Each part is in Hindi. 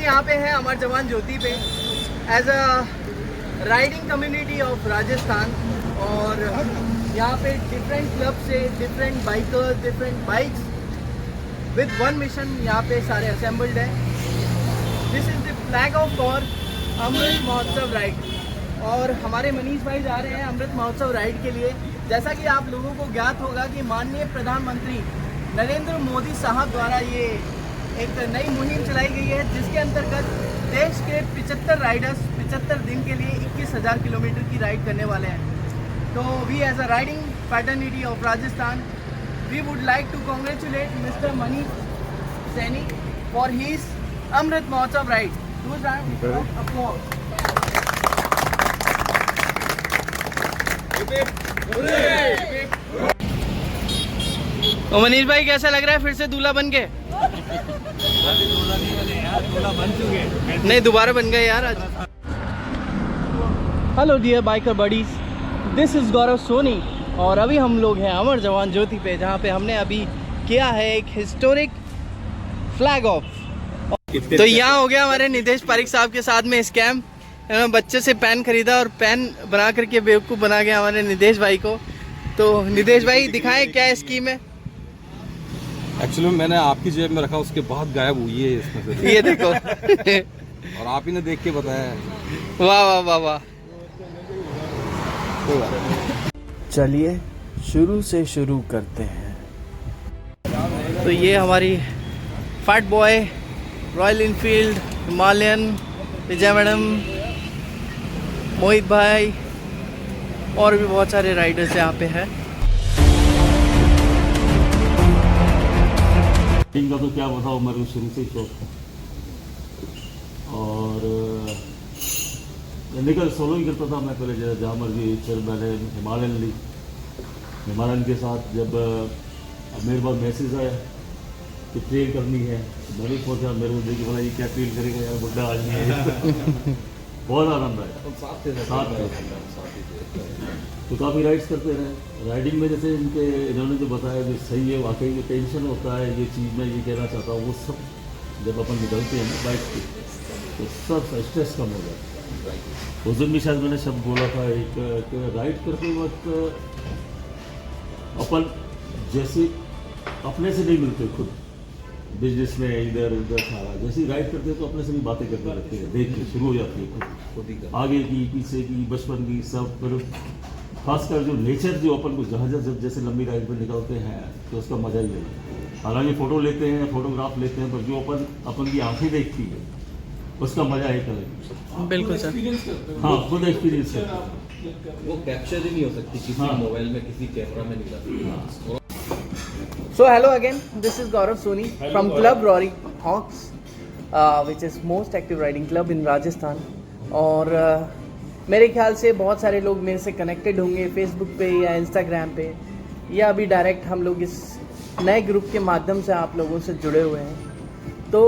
यहाँ पे है अमर जवान ज्योति पे as a riding community of Rajasthan. और यहाँ पे डिफरेंट क्लब से different bikers, different bikes with one mission यहाँ पे सारे असेंबल्ड है। This is the flag off for Amrit Mahotsav ride. और हमारे मनीष भाई जा रहे हैं अमृत महोत्सव राइड के लिए। जैसा कि आप लोगों को ज्ञात होगा कि माननीय प्रधानमंत्री नरेंद्र मोदी साहब द्वारा ये एक नई मुहिम चलाई गई है, जिसके अंतर्गत देश के 75 राइडर्स 75 दिन के लिए 21,000 किलोमीटर की राइड करने वाले हैं। तो we as a riding fraternity of Rajasthan, we would like to congratulate mister Manish Saini for his Amrit Mahotsav ride. तो मनीष भाई कैसा लग रहा है फिर से दूल्हा बन के? दूल्हा नहीं बने यार, दूल्हा बन चुके। नहीं, दोबारा बन गए यार आज। Hello dear biker buddies, this is Gaurav Soni और अभी हम लोग हैं अमर जवान ज्योति पे, जहाँ पे हमने अभी किया है एक हिस्टोरिक फ्लैग ऑफ। तो यहाँ हो गया हमारे नितेश पारिक साहब के साथ में स्कैम। बच्चे से पेन खरीदा और पेन बना करके बेवकूफ़ बना गया हमारे नितेश भाई को। तो नितेश भाई दिखाएं क्या स्कीम है? एक्चुअली मैंने आपकी जेब में रखा, उसके बाद गायब हुई है इसमें से। ये देखो और आप ही ने देख के बताया। वाह वाह वाह वाह। चलिए शुरू से शुरू करते हैं। तो ये हमारी Fat Boy, Royal Enfield, Himalayan, Vijay madam, Mohit भाई और भी बहुत सारे राइडर्स यहाँ पे हैं। का तो क्या बताओ, मेरे को शुरू से ही शौक था और निकल सोलो ही करता था मैं पहले, जहाँ मर्जी। फिर मैंने हिमालयन के साथ जब मेरे पास मैसेज आया कि ट्रेन करनी है, मैं भी सोचा, मेरे को देखिए बोला ये क्या ट्रेन करेगा यार, बुढ़ा आदमी है। बहुत आनंद आया साथ तो काफ़ी राइड्स करते रहे। राइडिंग में जैसे इन्होंने जो बताया जो सही है, वाकई जो टेंशन होता है, ये चीज़ मैं ये कहना चाहता हूँ, वो सब जब अपन निकलते हैं ना बाइक पे तो सब स्ट्रेस कम हो जाता है। उस दिन भी शायद मैंने शब्द बोला था एक, राइड करते वक्त अपन जैसे अपने से नहीं मिलते, खुद बिजनेस में इधर उधर सारा जैसे राइड करते हैं तो अपने से भी बातें करने लगते हैं, देख के शुरू हो जाती है खुद ही, आगे की पीछे की बचपन की सब। फिर खासकर जो नेचर जो अपन को जहाँ जब जैसे लंबी राइड पर निकलते हैं तो उसका मज़ा ही है। हालांकि फ़ोटो लेते हैं, फोटोग्राफ लेते हैं, पर जो अपन की आंखें देखती है उसका मज़ा एक अलग है। बिल्कुल सर। हाँ, खुद एक्सपीरियंस करते हैं, वो कैप्चर ही नहीं हो सकती किसी मोबाइल में, किसी कैमरा में नहीं लगती। So hello again, this is Gaurav Soni from Club Roaring Hawks, which is most active riding club in Rajasthan. और मेरे ख्याल से बहुत सारे लोग मेरे से कनेक्टेड होंगे फेसबुक पे या इंस्टाग्राम पे, या अभी डायरेक्ट हम लोग इस नए ग्रुप के माध्यम से आप लोगों से जुड़े हुए हैं। तो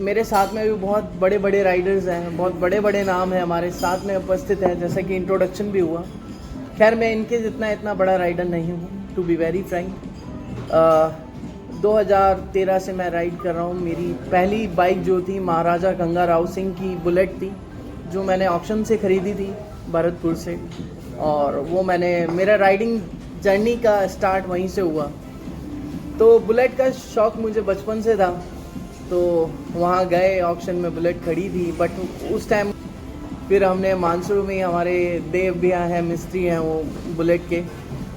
मेरे साथ में भी बहुत बड़े बड़े राइडर्स हैं, बहुत बड़े बड़े नाम हैं हमारे साथ में उपस्थित हैं, जैसा कि इंट्रोडक्शन भी हुआ। खैर मैं इनके जितना इतना बड़ा राइडर नहीं हूँ, टू बी वेरी फ्रैंक। 2013 से मैं राइड कर रहा हूँ। मेरी पहली बाइक जो थी महाराजा गंगा राव सिंह की बुलेट थी, जो मैंने ऑक्शन से ख़रीदी थी भरतपुर से, और वो मेरा राइडिंग जर्नी का स्टार्ट वहीं से हुआ। तो बुलेट का शौक़ मुझे बचपन से था, तो वहाँ गए, ऑक्शन में बुलेट खड़ी थी। बट उस टाइम फिर हमने मानसूर में हमारे देव भैया हैं, मिस्त्री हैं वो बुलेट के,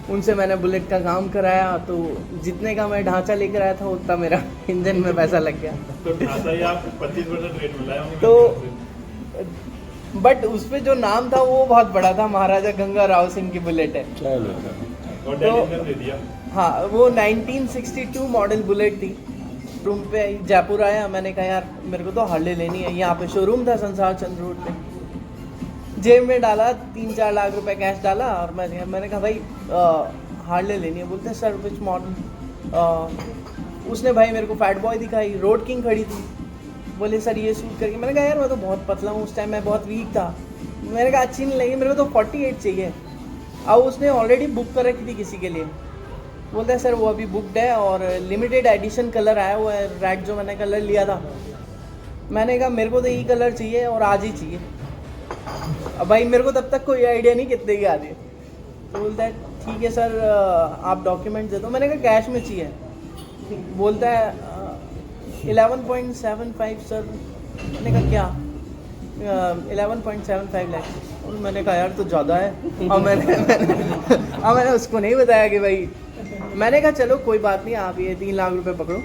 उनसे मैंने बुलेट का काम कराया। तो जितने का मैं ढांचा लेकर आया था उतना मेरा इंजन में पैसा लग गया। तो ढांचा ही आप 25% रेट मिला है तो बट उस पर जो नाम था वो बहुत बड़ा था, महाराजा गंगा राव सिंह की बुलेट है। और डेनिम दे दिया। हाँ, वो 1962 मॉडल बुलेट थी। रूम पे जयपुर आया, मैंने कहा यार मेरे को तो हार्ले लेनी है। यहाँ पे शोरूम था संसार चंद रोड पे। जेब में डाला 3-4 लाख रुपए कैश डाला और मैंने कहा भाई हार्ले लेनी है। बोलते हैं सर विच मॉडल। उसने भाई मेरे को फैट बॉय दिखाई, रोड किंग खड़ी थी। बोले सर ये शूट करके। मैंने कहा यार मैं तो बहुत पतला हूँ, उस टाइम मैं बहुत वीक था। मैंने कहा अच्छी नहीं लगी, मेरे को तो 48 चाहिए। अब उसने ऑलरेडी बुक कर रखी थी किसी के लिए। बोलता है सर वो अभी बुकड है और लिमिटेड एडिशन कलर आया हुआ है, रेड जो मैंने कलर लिया था मैंने कहा मेरे को तो ई कलर चाहिए और आज ही चाहिए। अब भाई मेरे को तब तक कोई आइडिया नहीं कितने की आती है। तो बोलता है ठीक है सर आप डॉक्यूमेंट दे दो। मैंने कहा कैश में चाहिए। बोलता है 11.75 सर। मैंने कहा क्या? 11.75 लाख। और मैंने कहा यार तो ज़्यादा है। और मैंने उसको नहीं बताया कि भाई, मैंने कहा चलो कोई बात नहीं, आप ये 3 लाख रुपए पकड़ो,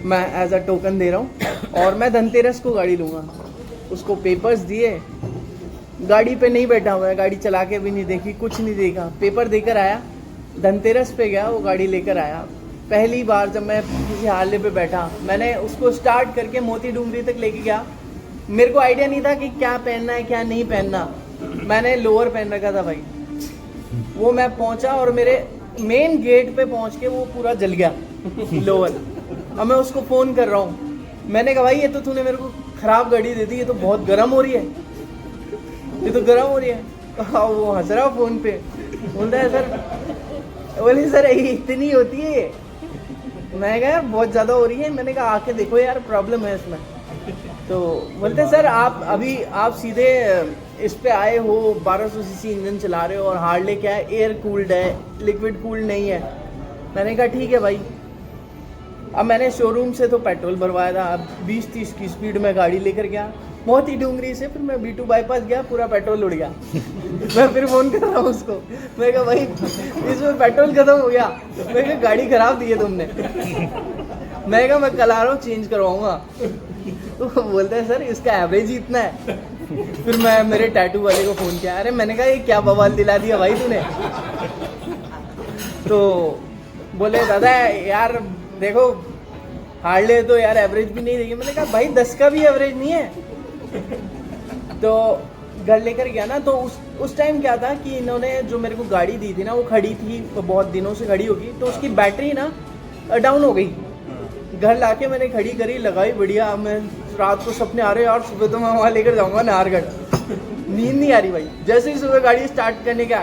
मैं एज अ टोकन दे रहा हूँ और मैं धनतेरस को गाड़ी लूँगा। उसको पेपर्स दिए, गाड़ी पे नहीं बैठा हुआ है, गाड़ी चला के भी नहीं देखी, कुछ नहीं देखा, पेपर देकर आया, धनतेरस पे गया, वो गाड़ी लेकर आया। पहली बार जब मैं किसी हार्ले पे बैठा, मैंने उसको स्टार्ट करके मोती डूंगरी तक लेके गया। मेरे को आइडिया नहीं था कि क्या पहनना है क्या नहीं पहनना। मैंने लोअर पहन रखा था भाई। वो मैं पहुंचा और मेरे मेन गेट पे पहुंच के वो पूरा जल गया लोअर। अब मैं उसको फ़ोन कर रहा हूँ, मैंने कहा भाई ये तो तूने मेरे को ख़राब गाड़ी दे दी, ये तो बहुत गर्म हो रही है, ये तो गर्म हो रही है। वो हंस रहा फ़ोन पे, बोलता है सर, बोले सर इतनी होती है ये? मैं कहा यार बहुत ज़्यादा हो रही है। मैंने कहा आके देखो यार प्रॉब्लम है इसमें। तो बोलते सर आप सीधे इस पे आए हो, 1200 सीसी इंजन चला रहे हो और हार्ले क्या है, एयर कूल्ड है, लिक्विड कूल्ड नहीं है। मैंने कहा ठीक है भाई। अब मैंने शोरूम से तो पेट्रोल भरवाया था, अब 20-30 की स्पीड में गाड़ी लेकर गया मोती डूंगरी से, फिर मैं B2 बाईपास गया, पूरा पेट्रोल उड़ गया। मैं फिर फ़ोन कर रहा हूँ उसको, मैं कहा भाई इसमें पेट्रोल खत्म हो गया। मैं कहा गाड़ी ख़राब दी है तुमने। मैं कहा मैं कल आ रहा हूँ चेंज करवाऊँगा। तो बोलते हैं सर इसका एवरेज ही इतना है। फिर मैं मेरे टैटू वाले को फ़ोन किया, अरे मैंने कहा ये क्या बवाल दिला दिया भाई तूने। तो बोले दादा यार देखो हार्ले तो यार एवरेज भी नहीं देगी। मैंने कहा भाई 10 का भी एवरेज नहीं है। तो घर लेकर गया ना, तो उस टाइम क्या था कि इन्होंने जो मेरे को गाड़ी दी थी ना, वो खड़ी थी तो बहुत दिनों से खड़ी होगी, तो उसकी बैटरी ना डाउन हो गई। घर लाके मैंने खड़ी करी, लगाई बढ़िया। मैं रात को सपने आ रहे यार सुबह तो मैं वहाँ लेकर जाऊँगा नाहरगढ़। नींद नहीं आ रही भाई। जैसे ही सुबह गाड़ी स्टार्ट करने का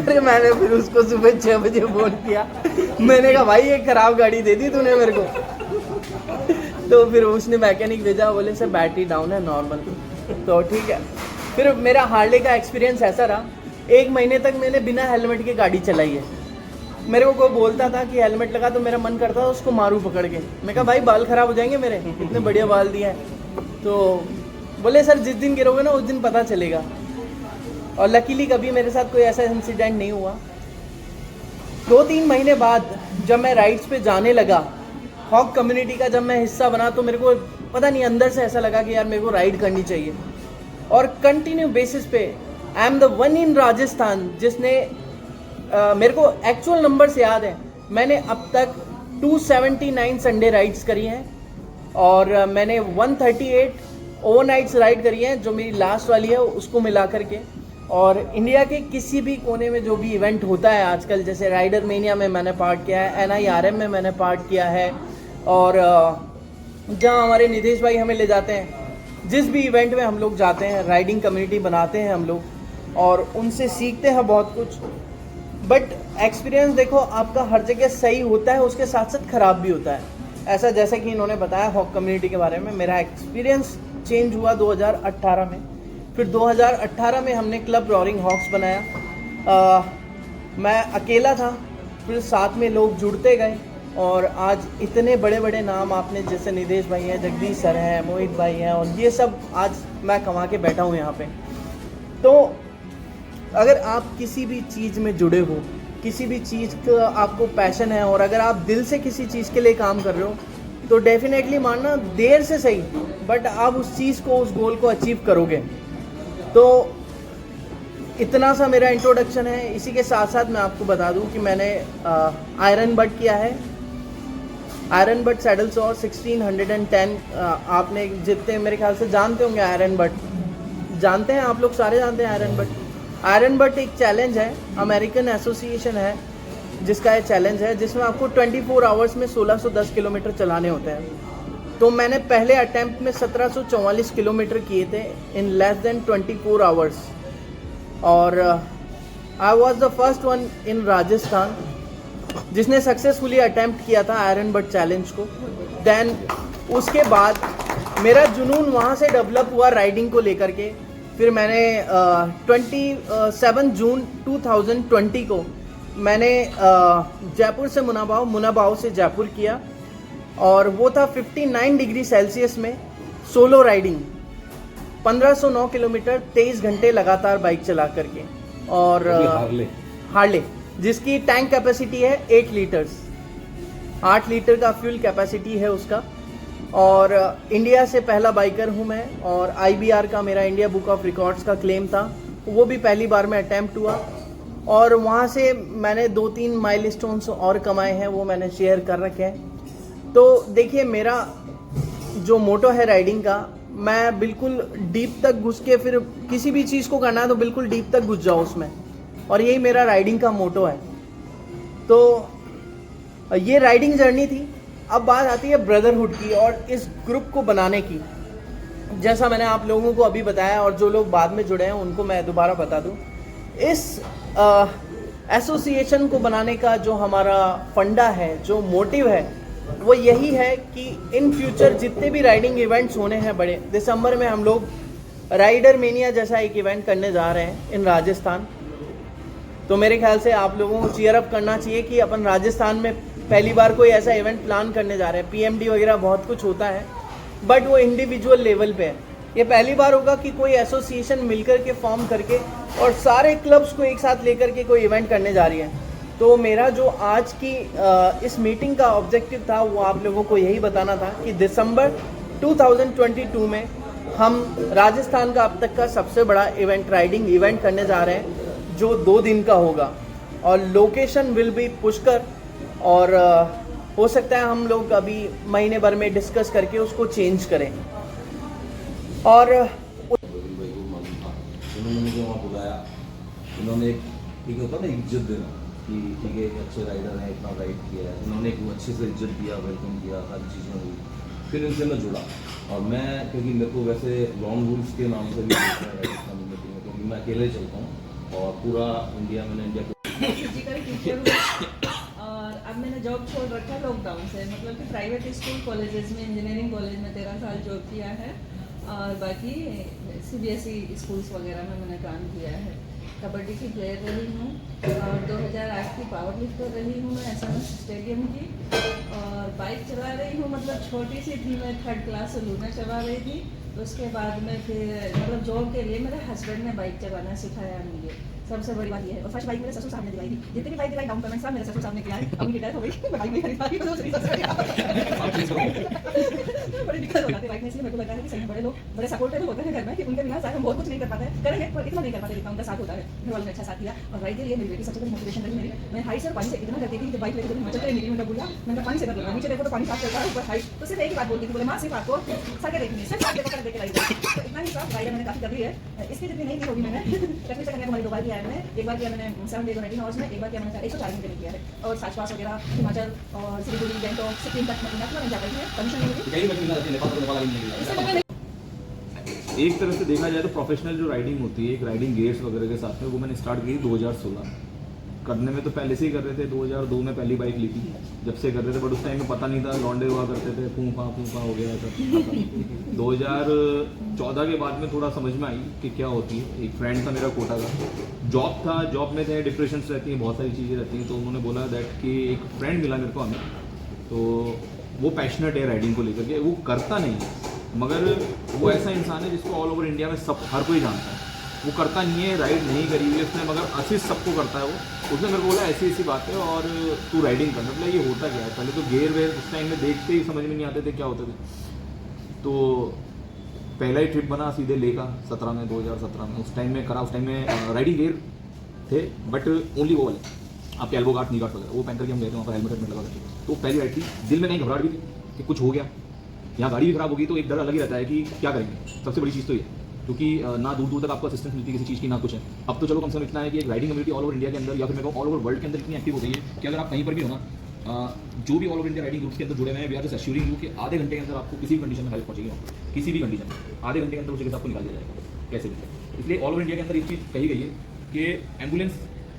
अरे मैंने फिर उसको सुबह 6 बजे फोन किया। मैंने कहा भाई ये खराब गाड़ी दे दी तूने मेरे को। तो फिर उसने मैकेनिक भेजा, बोले सर बैटरी डाउन है नॉर्मल। तो ठीक है। फिर मेरा हार्ले का एक्सपीरियंस ऐसा रहा, 1 महीने तक मैंने बिना हेलमेट के गाड़ी चलाई है। मेरे को कोई बोलता था कि हेलमेट लगा, तो मेरा मन करता था उसको मारूं पकड़ के। मैं कहा भाई बाल खराब हो जाएंगे मेरे, इतने बढ़िया बाल दिए हैं। तो बोले सर जिस दिन गिरोगे ना उस दिन पता चलेगा। और लकीली कभी मेरे साथ कोई ऐसा इंसिडेंट नहीं हुआ। 2-3 महीने बाद जब मैं राइड्स पे जाने लगा, हॉक कम्युनिटी का जब मैं हिस्सा बना, तो मेरे को पता नहीं अंदर से ऐसा लगा कि यार मेरे को राइड करनी चाहिए। और कंटिन्यू बेसिस पे I am the one in Rajasthan जिसने मेरे को एक्चुअल नंबर से याद है, मैंने अब तक 279 संडे राइड्स करी हैं और मैंने 138 ओवरनाइट्स राइड करी हैं, जो मेरी लास्ट वाली है उसको मिला करके। और इंडिया के किसी भी कोने में जो भी इवेंट होता है आजकल, जैसे राइडर मेनिया में मैंने पार्ट किया है, NIRM में मैंने पार्ट किया है, और जहाँ हमारे नितेश भाई हमें ले जाते हैं, जिस भी इवेंट में हम लोग जाते हैं, राइडिंग कम्युनिटी बनाते हैं हम लोग और उनसे सीखते हैं बहुत कुछ। बट एक्सपीरियंस देखो आपका हर जगह सही होता है, उसके साथ साथ ख़राब भी होता है। ऐसा जैसे कि इन्होंने बताया हॉक कम्युनिटी के बारे में, मेरा एक्सपीरियंस चेंज हुआ 2018 में। फिर 2018 में हमने क्लब रॉरिंग हॉक्स बनाया। मैं अकेला था, फिर साथ में लोग जुड़ते गए और आज इतने बड़े बड़े नाम आपने, जैसे नितेश भाई हैं, जगदीश सर हैं, मोहित भाई हैं, और ये सब आज मैं कमा के बैठा हूँ यहाँ पे। तो अगर आप किसी भी चीज़ में जुड़े हो, किसी भी चीज़ का आपको पैशन है और अगर आप दिल से किसी चीज़ के लिए काम कर रहे हो, तो डेफिनेटली मानना देर से सही, बट आप उस चीज़ को, उस गोल को अचीव करोगे। तो इतना सा मेरा इंट्रोडक्शन है। इसी के साथ साथ मैं आपको बता दूं कि मैंने आयरन बट किया है, आयरन बट सैडल्स और 1610। आपने जितने मेरे ख्याल से जानते होंगे आयरन बट, जानते हैं आप लोग, सारे जानते हैं आयरन बट। आयरन बट एक चैलेंज है, अमेरिकन एसोसिएशन है जिसका ये चैलेंज है, जिसमें आपको 24 आवर्स में 1610 किलोमीटर चलाने होते हैं। तो मैंने पहले अटैम्प्ट में 1744 किलोमीटर किए थे इन लेस देन 24 आवर्स, और I was the first one in Rajasthan जिसने सक्सेसफुली अटैम्प्ट किया था आयरन बट चैलेंज को। देन उसके बाद मेरा जुनून वहाँ से डेवलप हुआ राइडिंग को लेकर के। फिर मैंने 27 जून 2020 को मैंने जयपुर से मुनाबाव से जयपुर किया, और वो था 59 डिग्री सेल्सियस में सोलो राइडिंग, 1509 किलोमीटर 23 घंटे लगातार बाइक चला करके। और हार्ले जिसकी टैंक कैपेसिटी है 8 लीटर्स, 8 लीटर का फ्यूल कैपेसिटी है उसका। और इंडिया से पहला बाइकर हूँ मैं, और IBR का मेरा इंडिया बुक ऑफ रिकॉर्ड्स का क्लेम था, वो भी पहली बार में अटैम्प्ट हुआ। और वहाँ से मैंने 2-3 माइलस्टोन्स और कमाए हैं, वो मैंने शेयर कर रखे हैं। तो देखिए, मेरा जो मोटो है राइडिंग का, मैं बिल्कुल डीप तक घुस के, फिर किसी भी चीज़ को करना है तो बिल्कुल डीप तक घुस जाओ उसमें, और यही मेरा राइडिंग का मोटो है। तो ये राइडिंग जर्नी थी। अब बात आती है ब्रदरहुड की और इस ग्रुप को बनाने की। जैसा मैंने आप लोगों को अभी बताया, और जो लोग बाद में जुड़े हैं उनको मैं दोबारा बता दूं, इस एसोसिएशन को बनाने का जो हमारा फंडा है, जो मोटिव है, वो यही है कि इन फ्यूचर जितने भी राइडिंग इवेंट्स होने हैं बड़े, दिसंबर में हम लोग राइडर मेनिया जैसा एक इवेंट करने जा रहे हैं इन राजस्थान। तो मेरे ख्याल से आप लोगों को चीयर अप करना चाहिए कि अपन राजस्थान में पहली बार कोई ऐसा इवेंट प्लान करने जा रहे हैं। PMD वगैरह बहुत कुछ होता है, बट वो इंडिविजुअल लेवल पे है। ये पहली बार होगा कि कोई एसोसिएशन मिलकर के फॉर्म करके और सारे क्लब्स को एक साथ लेकर के कोई इवेंट करने जा रही है। तो मेरा जो आज की इस मीटिंग का ऑब्जेक्टिव था, वो आप लोगों को यही बताना था कि दिसंबर 2022 में हम राजस्थान का अब तक का सबसे बड़ा इवेंट, राइडिंग इवेंट करने जा रहे हैं, जो 2 दिन का होगा। और लोकेशन विल बी पुष्कर, और हो सकता है हम लोग अभी महीने भर में डिस्कस करके उसको चेंज करें। और उन्होंने मुझे वहाँ बुलाया, उन्होंने एक होता ना इज्जत देना कि ठीक है, एक अच्छे राइडर हैं, इतना राइड किया है, उन्होंने एक अच्छे से इज्जत दिया, वेलकम किया, सारी चीज़ें हुई। फिर इनसे मैं जुड़ा, और मैं, क्योंकि मेरे को वैसे लॉन्ग रूल्स के नाम से भी राजस्थान में, क्योंकि मैं अकेले चलता हूँ और पूरा इंडिया में इंडिया फिजिकल टीचर हूँ, और अब मैंने जॉब छोड़ रखा लॉकडाउन से। मतलब कि प्राइवेट स्कूल कॉलेजेस में, इंजीनियरिंग कॉलेज में 13 साल जॉब किया है, और बाकी CBSE स्कूल्स वगैरह में मैंने काम किया है। कबड्डी की प्लेयर रही हूँ, और 2008 की पावर लिफ्टर रही हूँ मैं SMS स्टेडियम की। और बाइक चला रही हूँ, मतलब छोटी सी थी मैं, 3rd क्लास से लूना चला रही थी। तो उसके बाद में फिर मतलब जॉब के लिए मेरे हस्बैंड ने बाइक चलाना सिखाया मुझे, सबसे बड़ी बात ये है। और फर्स्ट बाइक मेरे ससुर साहब ने दिलाई थी, जितनी भी बाइक दिलाई डाउन पेमेंट सब मेरे ससुर साहब ने किया है। अब उनकी डेथ हो गई, बाइक नहीं खरीद पाई, दूसरी ससुर बड़ी दिक्कत हो जाती है बाइक में। इसलिए मेरे को लगता है कि सही में बड़े लोग बड़े सपोर्टेबल होते हैं घर में, कि उनके बिना हम बहुत कुछ नहीं कर पाते हैं, करेंगे पर इतना नहीं कर पाते जितना उनका साथ होता है। घर वालों ने अच्छा साथ दिया, और राइड के लिए मेरी बेटी सबसे बड़ी मोटिवेशन रही मेरी। मैं हाइट से पानी से इतना डरती थी कि बाइक लेकर हिमाचल के निकली, मैं बोला मैंने पानी से डर लगा, नीचे देखो तो पानी साफ चलता है, ऊपर हाइट। तो सिर्फ एक ही बात बोलती थी, बोले माँ सिर्फ आपको सके देखनी है, सिर्फ पकड़ देके लाई जाए। इतना ही सब राइडर मैंने काफी कर ली है, इसकी जितनी नहीं की होगी मैंने। कश्मीर से कन्याकुमारी 2 बार किया है मैंने, एक बार किया मैंने 7 डेज 19 आवर्स में, एक बार किया मैंने 104 घंटे में किया है। और साच पास वगैरह हिमाचल और सिलीगुड़ी, गैंगटॉक, सिक्किम तक मैं जा पाई है, परमिशन नहीं मिली। एक तरह से देखा जाए तो प्रोफेशनल जो राइडिंग होती है, एक राइडिंग गेयर्स वगैरह के साथ में, वो मैंने स्टार्ट की 2016 करने में। तो पहले से ही कर रहे थे, 2002 में पहली बाइक ली थी, जब से कर रहे थे, बट उस टाइम में पता नहीं था, लॉन्डे हुआ करते थे, फूफा हो गया सब। 2014 के बाद में थोड़ा समझ में आई कि क्या होती है। एक फ्रेंड था मेरा कोटा का, जॉब था, जॉब में थे, डिप्रेशंस रहती हैं, बहुत सारी चीज़ें रहती हैं। तो उन्होंने बोला दैट कि एक फ्रेंड मिला मेरे को हमें, तो वो पैशनेट है राइडिंग को लेकर के, वो करता नहीं है, मगर वो ऐसा इंसान है जिसको ऑल ओवर इंडिया में सब हर कोई जानता है। वो करता नहीं है, राइड नहीं करी हुई उसने, मगर असिस्ट सबको करता है वो। उसने मेरे को बोला ऐसी ऐसी बात है और तू राइडिंग करना। मतलब ये होता क्या है, पहले तो गेयर वेयर उस टाइम में देखते ही समझ में नहीं आते थे क्या होते थे। तो पहला ही ट्रिप बना सीधे लेगा 2017 में, उस टाइम में करा। उस टाइम में राइडिंग गेयर थे, बट ओनली वो वाले आपके एल्बो गार्ड, नी गार्ड वगैरह, वो पहन करके हम गए थे वहाँ पर, हेलमेट लगा करके। तो पहली राइड थी, दिल में कहीं घबराहट भी थी कि कुछ हो गया, यहाँ गाड़ी भी खराब होगी, तो एक डर अलग ही रहता है कि क्या करेंगे। सबसे बड़ी चीज़ तो ये, क्योंकि ना दूर दूर तक आपको असिस्टेंस मिलती है किसी चीज़ की, ना कुछ है। अब तो चलो कम से कम इतना है कि एक riding community all over India के अंदर, या फिर मैं कहूँ ऑल ओवर वर्ल्ड के अंदर इतनी एक्टिव हो गई है कि अगर आप कहीं पर भी हो ना, जो भी all over India riding groups के अंदर जुड़े हुए हैं, we are just assuring you कि आधे घंटे के अंदर आपको किसी भी कंडीशन में हेल्प पहुंचेगी, किसी भी कंडीशन में आधे घंटे के अंदर उस जगह से आपको निकाल दिया जाएगा कैसे भी। इसलिए ऑल ओवर इंडिया के अंदर एक चीज़ कही गई है कि एम्बुलेंस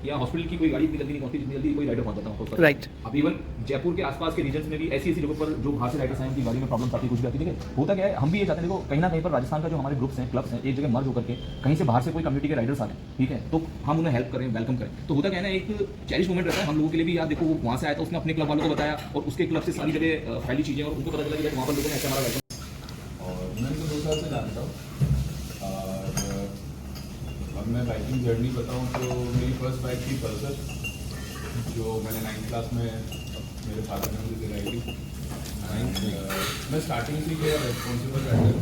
या हॉस्पिटल की कोई गाड़ी इतनी जल्दी नहीं पहुंचती जितनी जल्दी कोई राइडर पहुंच जाता है। Right. अब इवन जयपुर के आसपास के रीजन में भी ऐसी जगहों पर जो बाहर से राइडर्स आए उनकी गाड़ी में प्रॉब्लम आती कुछ भी आती है। ठीक है, होता क्या है, हम भी ये चाहते हैं, देखो कहीं ना कहीं पर राजस्थान का जो हमारे ग्रुप्स हैं, क्लब्स हैं, एक जगह मर्ज होकर के कहीं से बाहर से कोई कम्युनिटी के राइडर्स आ रहे हैं, ठीक है, तो हम उन्हें हेल्प करें, वेलकम करें। तो होता क्या है ना, एक चैरिश मोमेंट रहता है हम लोगों के लिए भी। यार देखो वो वहाँ से आया था, उसने अपने क्लब वालों को बताया और उसके क्लब से सारी जगह फैली चीज़ें और उनको पता चला कि वहाँ पर लोगों ने ऐसा हमारा वेलकम। और मैं तो 2 साल से जानता हूँ। और अब मैं बाइकिंग जर्नी बताऊँ तो मेरी फर्स्ट बाइक थी पल्सर, जो मैंने 9th क्लास में मेरे फादर ने मुझे दिलाई थी। मैं स्टार्टिंग से किया रेस्पॉन्सिबल राइडर।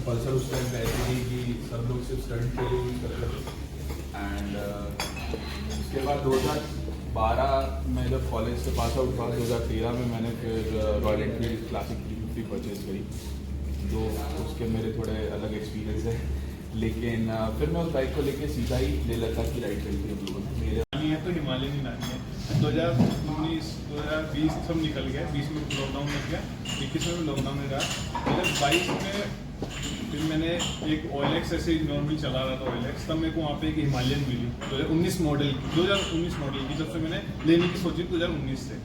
पल्सर उस टाइम पे ऐसी थी कि सब लोग सिर्फ स्टंट के लिए यूज़ करते थे। एंड उसके बाद 2012 में जब कॉलेज से पास आउट हुआ, 2013 में मैंने फिर रॉयल एनफील्ड क्लासिक 350 परचेज करी। तो उसके मेरे थोड़े अलग एक्सपीरियंस है, लेकिन फिर मैं उस बाइक को लेके सीधा ही लेह लद्दाख की राइड करी थी हम लोगों ने। मेरे नानी है तो हिमालय नहीं नानी है। 2019 2020 सब निकल गया, 20 में लॉकडाउन लग गया, 21 में भी लॉकडाउन में रहा। 2022 में फिर मैंने एक OLX ऐसे ही नॉर्मल चला रहा था OLX, तब मेरे को वहाँ पे एक हिमालयन मिली 2019 मॉडल की। जब से मैंने लेने की सोची 2019 से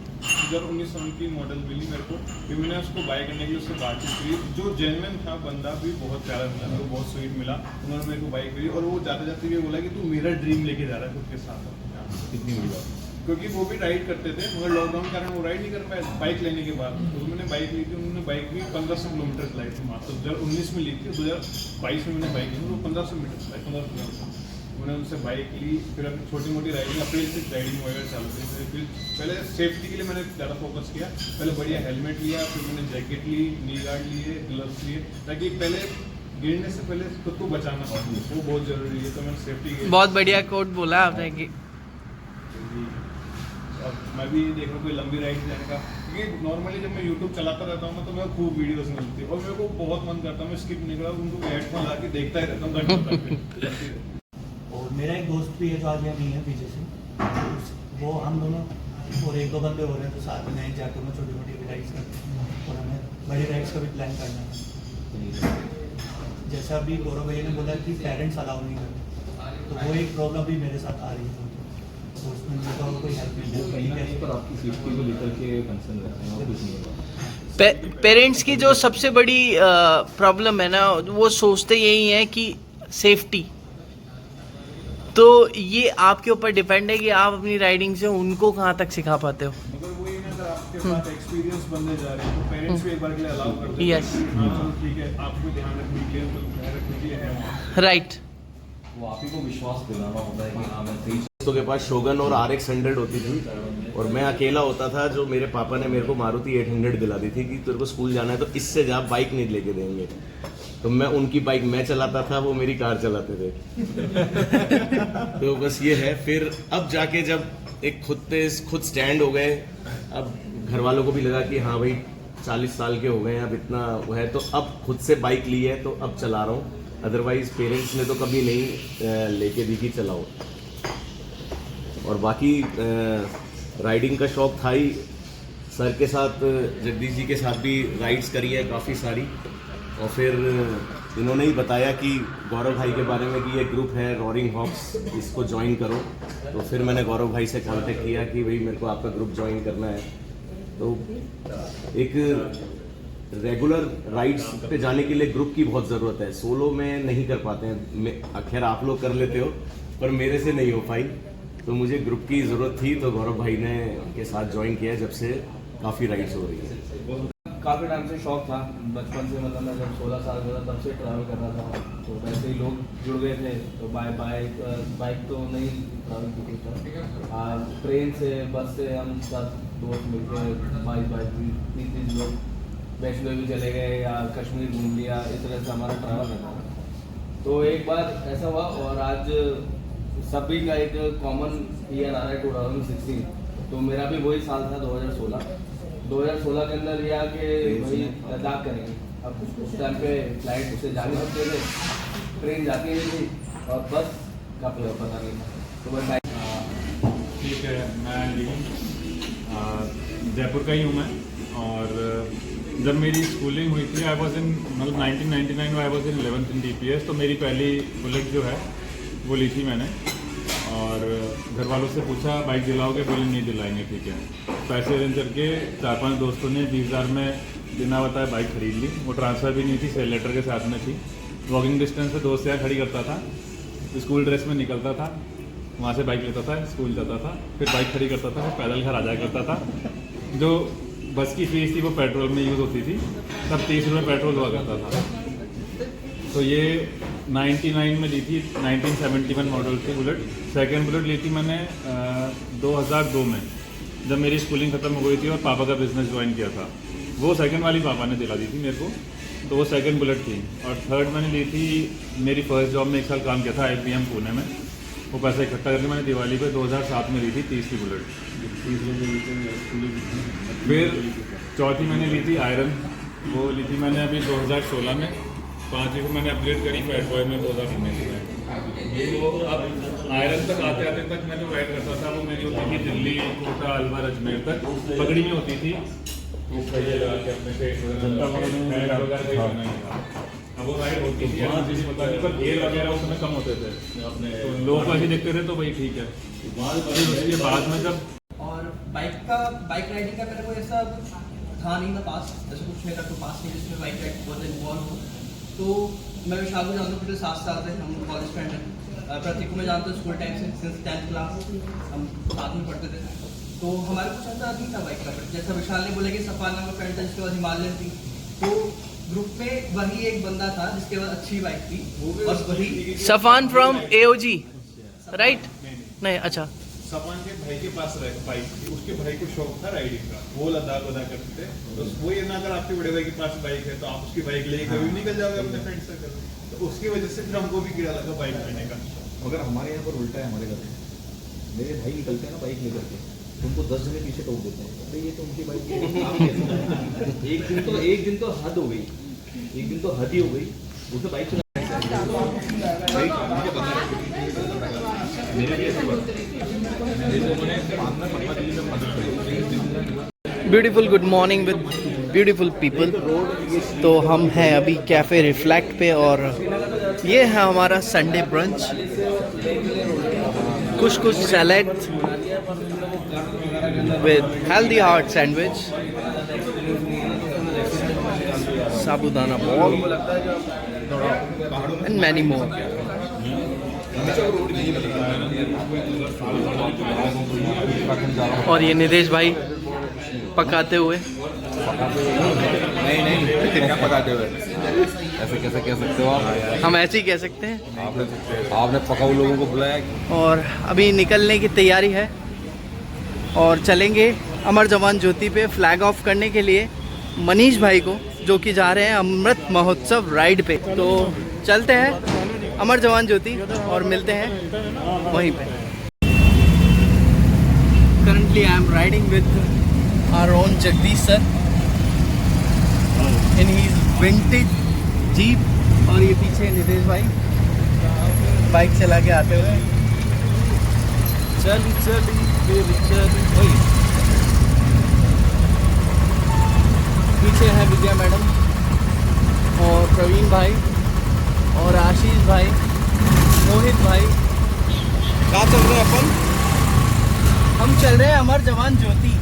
2019 की मॉडल मिली मेरे को। फिर मैंने उसको बाय करने के लिए उससे बातचीत करी, जो जेन्युइन था बंदा भी बहुत प्यारा मिला, मेरे को बहुत स्वीट मिला। उन्होंने मेरे को बाइक करी और वो जाते जाते ये बोला कि तू मेरा ड्रीम लेके जा रहा है खुद के साथ। कितनी बड़ी बात, क्योंकि वो भी राइड करते थे मगर लॉकडाउन के कारण वो राइड नहीं कर पाए बाइक लेने के बाद। तो उन्होंने बाइक ली थी, उन्होंने बाइक भी 1500 किलोमीटर चलाई थी मात्र। 2019 में ली थी, 2022 में मैंने बाइक ली थी, वो 1500 मीटर चलाई, 1500 किलोमीटर। मैंने उनसे बाइक ली, फिर अपनी छोटी मोटी राइडिंग, अप्रैल से राइडिंग वगैरह चालू की। फिर पहले सेफ्टी के लिए मैंने ज़्यादा फोकस किया। पहले बढ़िया हेलमेट लिया, फिर मैंने जैकेट ली, नी गार्ड लिए, ग्लव्स लिए, ताकि पहले गिरने से पहले खुद को बचाना वो बहुत ज़रूरी है। तो मैंने सेफ्टी बहुत बढ़िया कोट बोला आपने कि अब मैं भी देख रहा हूँ कोई लंबी राइड जाने का, क्योंकि नॉर्मली जब मैं यूट्यूब चलाता रहता हूँ ना तो मैं खूब वीडियोस मिलती है और मेरे को बहुत मन करता है मैं स्किप नहीं करा, उनको हेडफोन लगा के देखता ही रहता हूँ घंटों तक। और मेरा एक दोस्त भी है जो आज यहाँ नहीं है पीछे से, वो हम दोनों और 1-2 बंदे हो रहे हैं तो साथ में नए जाकर में छोटी मोटी राइड्स करते हैं और हमें बड़ी राइड्स का भी प्लान करना है। जैसा अभी गौरव भैया ने बोला कि पेरेंट्स अलाउ नहीं करते, तो वो एक प्रॉब्लम भी मेरे साथ आ रही है। तो उसमें मुझे कोई हेल्प नहीं है, कहीं ना कहीं पर आपकी सेफ्टी को लेकर के कंसर्न रहते हैं और कुछ नहीं होगा। पेरेंट्स की जो सबसे बड़ी प्रॉब्लम है ना, वो सोचते यही है कि सेफ्टी। तो ये आपके ऊपर डिपेंड है कि आप अपनी राइडिंग से उनको कहाँ तक सिखा पाते हो। मगर वही ना, अगर आपके साथ एक्सपीरियंस बनने जा रहे हैं तो पेरेंट्स भी एक बार के लिए अलाउ करते हैं। Yes. हाँ चलो ठीक है, आपको ध्यान रखने के लिए ध्यान रखने के लिए है वहाँ। राइट। वो आप ही को विश्वास दिलाना होता है कि हाँ मैं सही। दोस्तों के पास शोगन और RX 100 होती थी और मैं अकेला होता था, जो मेरे पापा ने मेरे को मारुति 800 दिला दी थी कि तेरे को स्कूल जाना है तो इससे जा, बाइक नहीं लेके देंगे। तो मैं उनकी बाइक मैं चलाता था, वो मेरी कार चलाते थे। तो बस ये है। फिर अब जाके जब एक खुद स्टैंड हो गए, अब घर वालों को भी लगा कि हाँ भाई 40 साल के हो गए हैं, अब इतना वो है, तो अब खुद से बाइक ली है तो अब चला रहा हूँ। अदरवाइज पेरेंट्स ने तो कभी नहीं लेके दी कि चलाओ। और बाकी राइडिंग का शौक था ही, सर के साथ, जगदीश जी के साथ भी राइड्स करी है काफ़ी सारी। और फिर इन्होंने ही बताया कि गौरव भाई के बारे में कि ये ग्रुप है रॉरिंग हॉक्स, इसको ज्वाइन करो। तो फिर मैंने गौरव भाई से कांटेक्ट किया कि भाई मेरे को आपका ग्रुप ज्वाइन करना है। तो एक रेगुलर राइड्स पे जाने के लिए ग्रुप की बहुत ज़रूरत है, सोलो में नहीं कर पाते हैं। खैर आप लोग कर लेते हो पर मेरे से नहीं हो पाई, तो मुझे ग्रुप की ज़रूरत थी। तो गौरव भाई ने उनके साथ ज्वाइन किया, जब से काफ़ी राइड्स हो रही है। काफ़ी टाइम से शौक था, बचपन से, मतलब मैं जब 16 साल का था तब से ट्रैवल कर रहा था। तो वैसे ही लोग जुड़ गए थे, तो बाइक तो नहीं ट्रैवल की थी, ट्रेन से, बस से हम सब दोस्त मिलकर 22 30 लोग वैष्णो देवी चले गए या कश्मीर घूम लिया, इस तरह से हमारा ट्रैवल रहता था। तो एक बार ऐसा हुआ और आज सभी का एक कॉमन ईयर आ रहा है 2016, तो मेरा भी वही साल था 2016 के अंदर यह कि भाई लद्दाख करेंगे। अब उस टाइम पे फ्लाइट से जा नहीं सकते थे, ट्रेन जाती नहीं थी और बस का पता नहीं था, तो मैं बाइक। ठीक है, मैं जयपुर का ही हूँ मैं। और जब मेरी स्कूलिंग हुई थी, आई वॉज इन, मतलब 1999 में I was in 11th in DPS। तो मेरी पहली बुलेट जो है वो ली थी मैंने। और घर वालों से पूछा बाइक दिलाओगे, बोले नहीं दिलाएंगे, ठीक है। पैसे अरेंज करके 4-5 दोस्तों ने 20,000 में बिना बताए बाइक खरीद ली। वो ट्रांसफ़र भी नहीं थी, सेल लेटर के साथ में थी। वॉकिंग डिस्टेंस पे दोस्त यहाँ खड़ी करता था, स्कूल ड्रेस में निकलता था, वहाँ से बाइक लेता था, स्कूल जाता था, फिर बाइक खड़ी करता था, फिर पैदल घर आ जाया करता था। जो बस की फीस थी वो पेट्रोल में यूज़ होती थी, तब 30 रुपये पेट्रोल हुआ करता था। तो ये 99 में ली थी, 1971 मॉडल थी बुलेट। सेकंड बुलेट ली थी मैंने 2002 में, जब मेरी स्कूलिंग ख़त्म हो गई थी और पापा का बिज़नेस ज्वाइन किया था। वो सेकंड वाली पापा ने दिला दी थी मेरे को, तो वो सेकंड बुलेट थी। और थर्ड मैंने ली थी, मेरी फर्स्ट जॉब में 1 साल काम किया था IBM पुणे में। वो पैसा इकट्ठा करके मैंने दिवाली पे 2007 में ली थी 30 की बुलेट। फिर चौथी मैंने ली थी आयरन, वो ली थी मैंने अभी 2016 में। 5वीं को मैंने अपग्रेड करी फैट बॉय में 2019 में। तो अब आयरन तक आते आते तक मैं जो राइड करता था वो मेरी होती थी दिल्ली, कोटा, अलवर, अजमेर तक पगड़ी में होती थी। वो अपने अब वो राइड होती थी, पता नहीं, पर गेयर वगैरह उसमें कम होते थे अपने, तो लोग ऐसे देखते थे तो भाई ठीक है। फिर उसके बाद में जब और बाइक राइडिंग का मेरे को ऐसा था नहीं था पास, जैसे कुछ मेरा तो पास नहीं जिसमें बाइक राइड बहुत इन्वॉल्व हो। तो मैं विशाल को जानता हूँ, पिछले 7 साल से हम कॉलेज फ्रेंड हैं। प्रतीक को मैं जानता हूँ स्कूल टाइम से, सिंस 10th क्लास हम साथ में पढ़ते थे। तो हमारे कुछ ऐसा नहीं था बाइक का, जैसा विशाल ने बोला कि सफान नाम का फ्रेंड था, जिसके बाद हिमालयन थी। तो ग्रुप में वही एक बंदा था जिसके बाद अच्छी बाइक थी, और वही सफान फ्रॉम AOG, राइट? नहीं, अच्छा। सफान के भाई के पास बाइक थी, उसके भाई को शौक था राइडिंग का, वो लद्दाख करते थे। तो वो ये ना, अगर आपके बड़े भाई के पास बाइक है तो आप उसकी बाइक लेके कभी निकल जाओगे अपने फ्रेंड सर्कल। तो उसकी वजह से फिर हमको भी कीड़ा लगा बाइक लेने का। मगर हमारे यहाँ पर उल्टा है, हमारे घर में मेरे भाई निकलते हैं ना बाइक लेकर के, उनको 10 जने पीछे टोक देते हैं, अरे ये तो उनकी बाइक है। एक दिन तो हद हो गई, एक दिन तो हद ही हो गई, उसे बाइक चला beautiful good morning with beautiful people. तो हम हैं अभी कैफ़े रिफ्लेक्ट पे, और ये है हमारा संडे ब्रंच। कुछ salad with healthy heart sandwich, sabudana ball and many more. और ये नितेश भाई पकाते हुए। नहीं क्या पकाते हुए, ऐसे कैसे कह सकते हो आप? हम ऐसे ही कह सकते हैं। आपने पकाऊ लोगों को बुलाया। और अभी निकलने की तैयारी है, और चलेंगे अमर जवान ज्योति पे फ्लैग ऑफ करने के लिए मनीष भाई को, जो कि जा रहे हैं अमृत महोत्सव राइड पे। तो चलते हैं अमर जवान ज्योति और मिलते हैं वहीं पे। Currently I am riding with our own Jagdish sir in his vintage Jeep, और ये पीछे नितेश भाई बाइक चला के आते हुए। पीछे है विद्या मैडम और प्रवीण भाई और आशीष भाई, मोहित भाई। कहाँ चल रहे हैं अपन? हम चल रहे हैं अमर जवान ज्योति,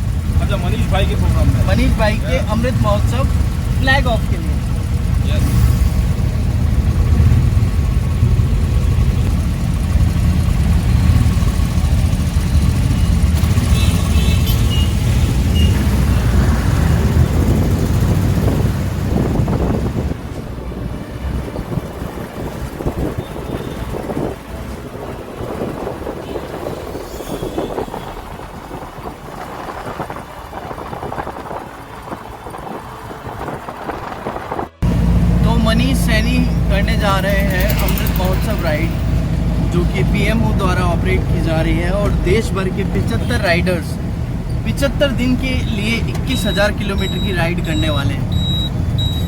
अच्छा, मनीष भाई के प्रोग्राम में, मनीष भाई के अमृत महोत्सव फ्लैग ऑफ के लिए। मनीष सैनी करने जा रहे हैं अमृत महोत्सव राइड, जो कि PMO द्वारा ऑपरेट की जा रही है, और देश भर के 75 राइडर्स 75 दिन के लिए 21,000 किलोमीटर की राइड करने वाले हैं।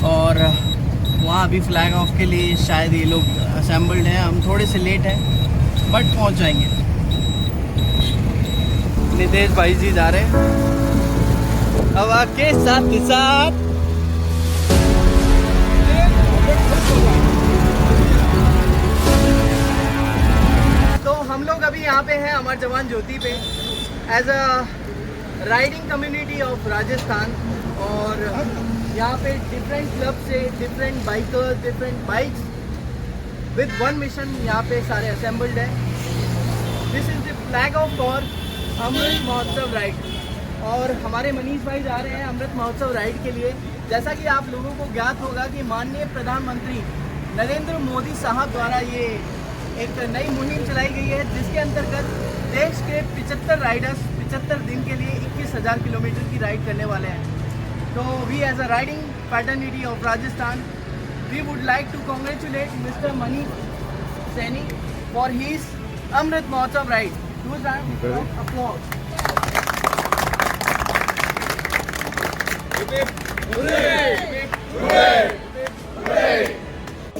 और वहाँ अभी फ्लैग ऑफ के लिए शायद ये लोग असेंबल्ड हैं। हम थोड़े से लेट हैं बट पहुँच जाएंगे। नितेश भाई जी जा रहे हैं हवा के साथ के साथ। तो हम लोग अभी यहाँ पे है अमर जवान ज्योति पे as a riding community of Rajasthan. और यहाँ पे डिफरेंट क्लब से different bikers, different bikes with one mission यहाँ पे सारे असेंबल्ड है। This is the flag off for Amrit Mahotsav ride. और हमारे मनीष भाई जा रहे हैं अमृत महोत्सव राइड के लिए। जैसा कि आप लोगों को ज्ञात होगा कि माननीय प्रधानमंत्री नरेंद्र मोदी साहब द्वारा ये एक नई मुहिम चलाई गई है, जिसके अंतर्गत देश के 75 राइडर्स 75 दिन के लिए 21,000 किलोमीटर की राइड करने वाले हैं। तो we as a riding fraternity of Rajasthan, we would like to congratulate mister Manish Saini for his Amrit Mahotsav ride. applause.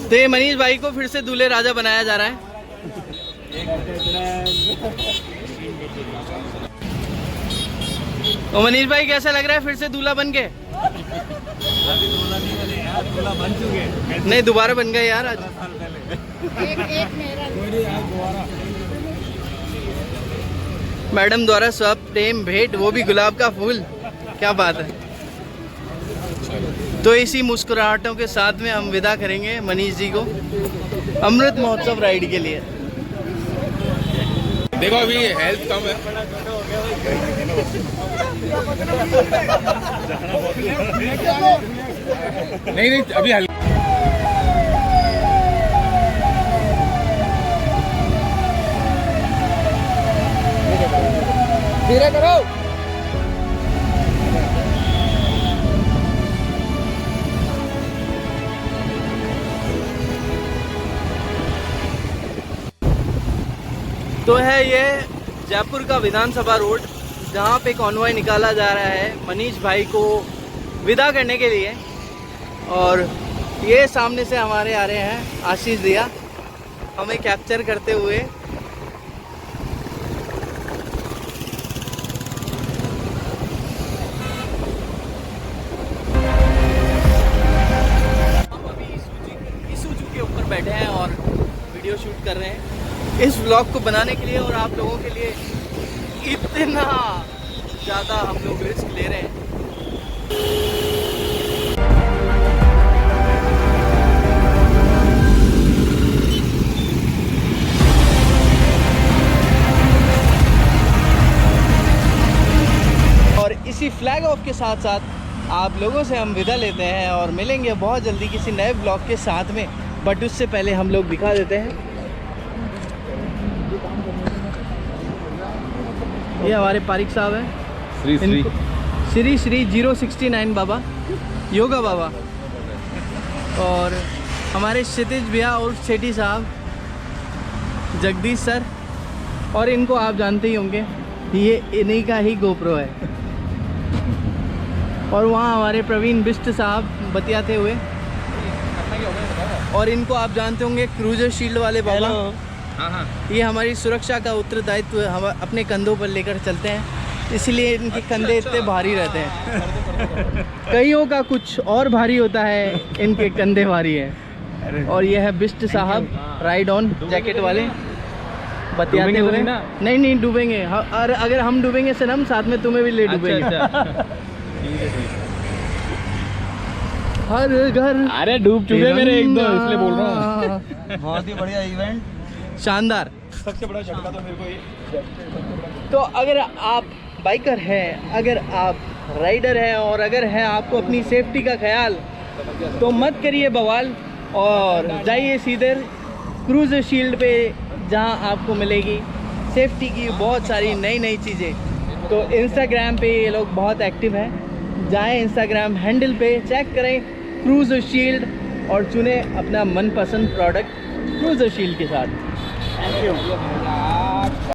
तो ये मनीष भाई को फिर से दूल्हे राजा बनाया जा रहा है। तो मनीष भाई कैसा लग रहा है फिर से दूल्हा बन के? दूल्हा बन चुके नहीं, दोबारा बन गए यार आज। मैडम द्वारा सब प्रेम भेंट, वो भी गुलाब का फूल, क्या बात है। तो इसी मुस्कुराहटों के साथ में हम विदा करेंगे मनीष जी को अमृत महोत्सव राइड के लिए। देखो अभी हेल्थ कम है। नहीं अभी धीरे करो। तो है ये जयपुर का विधानसभा रोड, जहाँ पे कॉन्वॉय निकाला जा रहा है मनीष भाई को विदा करने के लिए। और ये सामने से हमारे आ रहे हैं आशीष दिया हमें कैप्चर करते हुए। हम अभी ईसुजू के ऊपर बैठे हैं और वीडियो शूट कर रहे हैं इस व्लॉग को बनाने के लिए। और आप लोगों के लिए इतना ज़्यादा हम लोग रिस्क ले रहे हैं। और इसी फ्लैग ऑफ के साथ साथ आप लोगों से हम विदा लेते हैं और मिलेंगे बहुत जल्दी किसी नए ब्लॉग के साथ में। बट उससे पहले हम लोग दिखा देते हैं, ये हमारे पारिक साहब हैं, श्री श्री 069 बाबा, योगा बाबा। और हमारे क्षितिज भैया और सेठी साहब, जगदीश सर। और इनको आप जानते ही होंगे, ये इन्हीं का ही गोप्रो है। और वहाँ हमारे प्रवीण बिष्ट साहब बतियाते हुए। और इनको आप जानते होंगे क्रूजर शील्ड वाले बाबा। हाँ, ये हमारी सुरक्षा का उत्तरदायित्व हम अपने कंधों पर लेकर चलते हैं, इसलिए इनके कंधे इतने भारी रहते हैं। कईयों का कुछ और भारी होता है, इनके कंधे भारी हैं। और ये है बिष्ट साहब, राइड ऑन जैकेट वाले, बतियाते हुए। नहीं डूबेंगे, और अगर हम डूबेंगे सनम साथ में तुम्हें भी ले डूबेंगे। हर घर अरे डूब चुके मेरे एक दो, इसलिए बोल रहा हूँ। बहुत ही बढ़िया इवेंट, शानदार। सबसे बड़ा झटका तो मेरे को ये। तो अगर आप बाइकर हैं, अगर आप राइडर हैं और अगर है आपको अपनी सेफ्टी का ख्याल, तो मत करिए बवाल और जाइए सीधे क्रूजर शील्ड पे, जहां आपको मिलेगी सेफ्टी की बहुत सारी नई चीज़ें। तो इंस्टाग्राम पे ये लोग बहुत एक्टिव हैं, जाएं इंस्टाग्राम हैंडल पे, चेक करें क्रूजर शील्ड और चुनें अपना मनपसंद प्रोडक्ट क्रूजर शील्ड के साथ। Thank you.